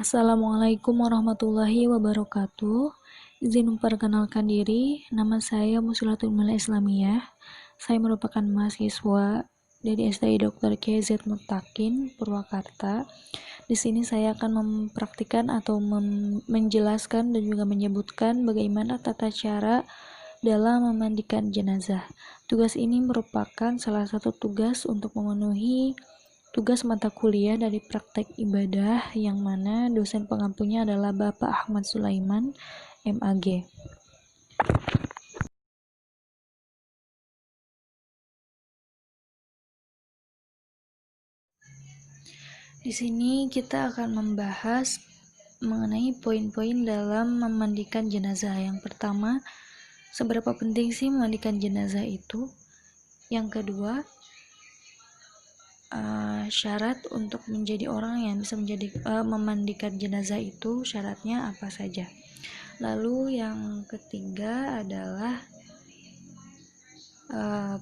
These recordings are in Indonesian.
Assalamualaikum warahmatullahi wabarakatuh. Izin memperkenalkan diri, nama saya Muslimatul Mulia Islamiyah. Saya merupakan mahasiswa dari STI Dr. KZ Mutakin, Purwakarta. Di sini saya akan mempraktikkan atau menjelaskan dan juga menyebutkan bagaimana tata cara dalam memandikan jenazah. Tugas ini merupakan salah satu tugas untuk memenuhi tugas mata kuliah dari praktek ibadah yang mana dosen pengampunya adalah Bapak Ahmad Sulaiman, MAG. Di sini kita akan membahas mengenai poin-poin dalam memandikan jenazah. Yang pertama, seberapa penting sih memandikan jenazah itu? Yang kedua, syarat untuk menjadi orang yang bisa memandikan jenazah itu syaratnya apa saja. Lalu yang ketiga adalah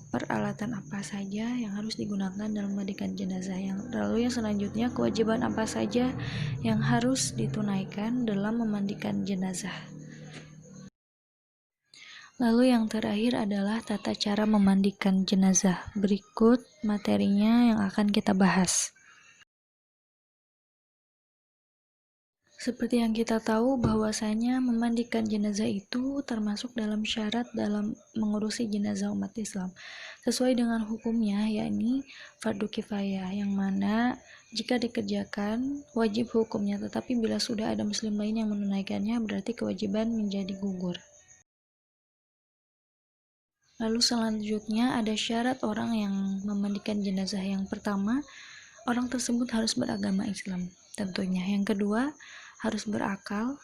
peralatan apa saja yang harus digunakan dalam memandikan jenazah. Lalu yang selanjutnya, kewajiban apa saja yang harus ditunaikan dalam memandikan jenazah. Lalu yang terakhir adalah tata cara memandikan jenazah. Berikut materinya yang akan kita bahas. Seperti yang kita tahu bahwasanya memandikan jenazah itu termasuk dalam syarat dalam mengurusi jenazah umat Islam. Sesuai dengan hukumnya, yakni fardu kifayah, yang mana jika dikerjakan wajib hukumnya, tetapi bila sudah ada muslim lain yang menunaikannya berarti kewajiban menjadi gugur. Lalu selanjutnya ada syarat orang yang memandikan jenazah. Yang pertama, orang tersebut harus beragama Islam tentunya. Yang kedua, harus berakal,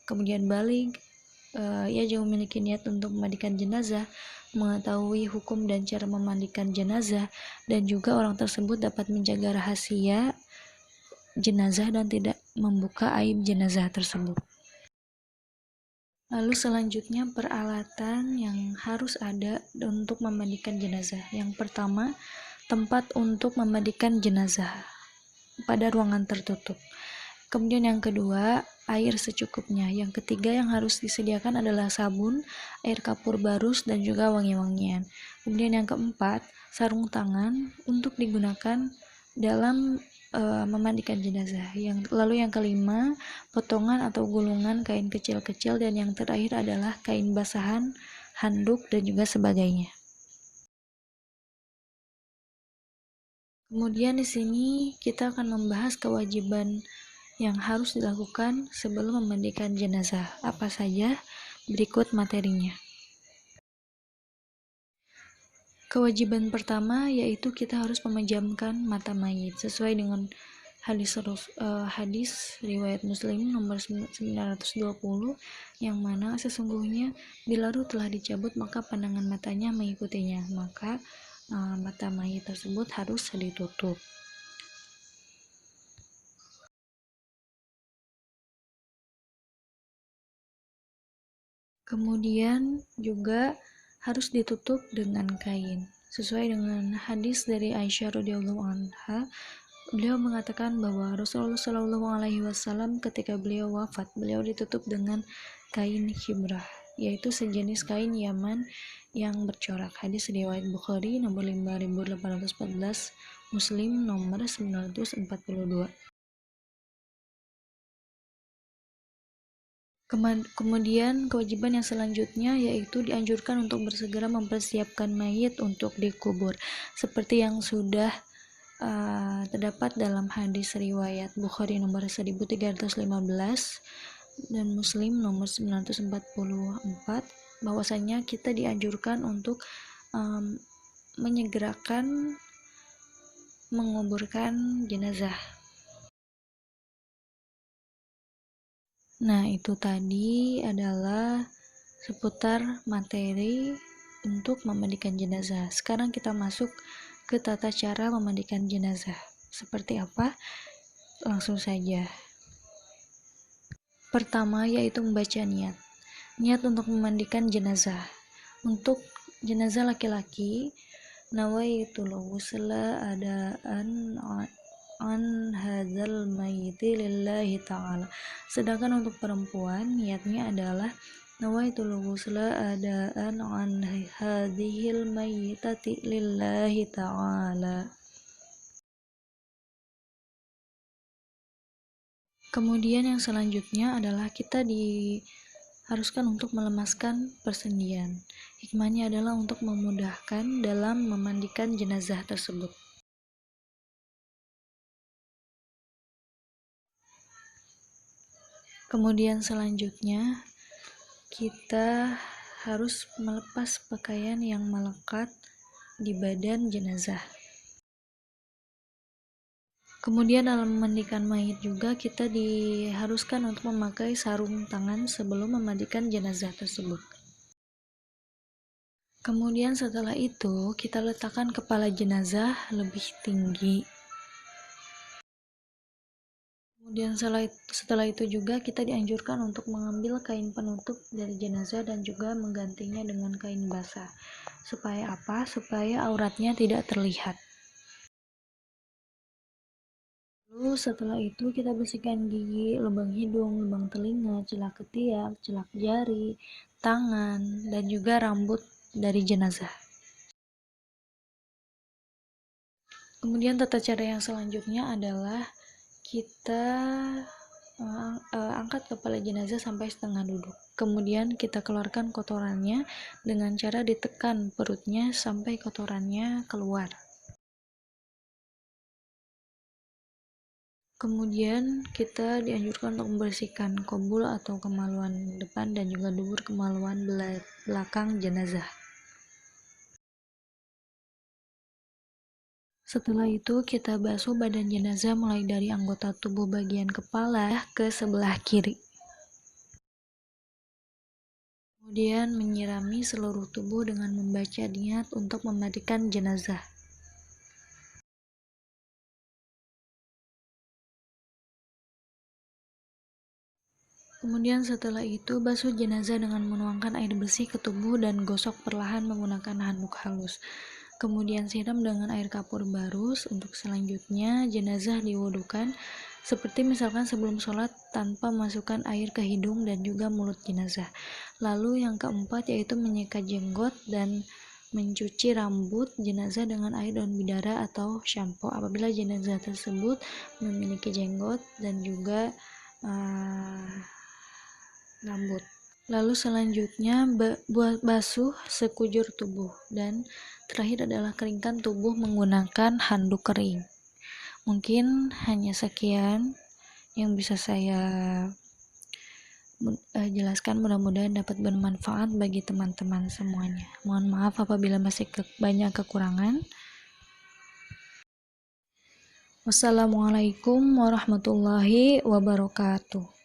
kemudian baligh, ia juga memiliki niat untuk memandikan jenazah, mengetahui hukum dan cara memandikan jenazah, dan juga orang tersebut dapat menjaga rahasia jenazah dan tidak membuka aib jenazah tersebut. Lalu selanjutnya peralatan yang harus ada untuk memandikan jenazah. Yang pertama, tempat untuk memandikan jenazah pada ruangan tertutup. Kemudian yang kedua, air secukupnya. Yang ketiga yang harus disediakan adalah sabun, air kapur barus, dan juga wangi-wangian. Kemudian yang keempat, sarung tangan untuk digunakan dalam memandikan jenazah. Lalu yang kelima, potongan atau gulungan kain kecil-kecil, dan yang terakhir adalah kain basahan, handuk, dan juga sebagainya. Kemudian di sini kita akan membahas kewajiban yang harus dilakukan sebelum memandikan jenazah. Apa saja? Berikut materinya. Kewajiban pertama yaitu kita harus memejamkan mata mayit sesuai dengan hadis riwayat Muslim nomor 920, yang mana sesungguhnya bila ruh telah dicabut maka pandangan matanya mengikutinya, maka mata mayit tersebut harus ditutup. Kemudian juga harus ditutup dengan kain. Sesuai dengan hadis dari Aisyah radhiyallahu anha, beliau mengatakan bahwa Rasulullah Shallallahu alaihi wasallam ketika beliau wafat, beliau ditutup dengan kain khibrah, yaitu sejenis kain Yaman yang bercorak. Hadis riwayat Bukhari nomor 5814, Muslim nomor 942. Kemudian kewajiban yang selanjutnya yaitu dianjurkan untuk bersegera mempersiapkan mayit untuk dikubur, seperti yang sudah terdapat dalam hadis riwayat Bukhari nomor 1315 dan Muslim nomor 944, bahwasanya kita dianjurkan untuk menyegerakan menguburkan jenazah. Nah, itu tadi adalah seputar materi untuk memandikan jenazah. Sekarang kita masuk ke tata cara memandikan jenazah. Seperti apa? Langsung saja. Pertama yaitu membaca niat. Niat untuk memandikan jenazah. Untuk jenazah laki-laki, nawaitul ghusla adaan an hadzal mayyiti lillahi ta'ala. Sedangkan untuk perempuan niatnya adalah nawaitul ghusla adaan an hadhil mayyitati lillahi ta'ala. Kemudian yang selanjutnya adalah kita diharuskan untuk melemaskan persendian. Hikmahnya adalah untuk memudahkan dalam memandikan jenazah tersebut. Kemudian selanjutnya kita harus melepas pakaian yang melekat di badan jenazah. Kemudian dalam memandikan mayit juga kita diharuskan untuk memakai sarung tangan sebelum memandikan jenazah tersebut. Kemudian setelah itu kita letakkan kepala jenazah lebih tinggi. Kemudian setelah itu juga kita dianjurkan untuk mengambil kain penutup dari jenazah dan juga menggantinya dengan kain basah. Supaya apa? Supaya auratnya tidak terlihat. Lalu setelah itu kita bersihkan gigi, lubang hidung, lubang telinga, celak ketiak, celak jari, tangan, dan juga rambut dari jenazah. Kemudian tata cara yang selanjutnya adalah kita angkat kepala jenazah sampai setengah duduk. Kemudian kita keluarkan kotorannya dengan cara ditekan perutnya sampai kotorannya keluar. Kemudian kita dianjurkan untuk membersihkan kobul atau kemaluan depan dan juga dubur kemaluan belakang jenazah. Setelah itu kita basuh badan jenazah mulai dari anggota tubuh bagian kepala ke sebelah kiri. Kemudian menyirami seluruh tubuh dengan membaca niat untuk memandikan jenazah. Kemudian setelah itu basuh jenazah dengan menuangkan air bersih ke tubuh dan gosok perlahan menggunakan handuk halus. Kemudian siram dengan air kapur barus. Untuk selanjutnya jenazah diwudukan seperti misalkan sebelum sholat tanpa masukkan air ke hidung dan juga mulut jenazah. Lalu yang keempat yaitu menyikat jenggot dan mencuci rambut jenazah dengan air daun bidara atau shampoo apabila jenazah tersebut memiliki jenggot dan juga rambut. Lalu selanjutnya basuh sekujur tubuh dan terakhir adalah keringkan tubuh menggunakan handuk kering. Mungkin hanya sekian yang bisa saya jelaskan, mudah-mudahan dapat bermanfaat bagi teman-teman semuanya. Mohon maaf apabila masih banyak kekurangan. Wassalamualaikum warahmatullahi wabarakatuh.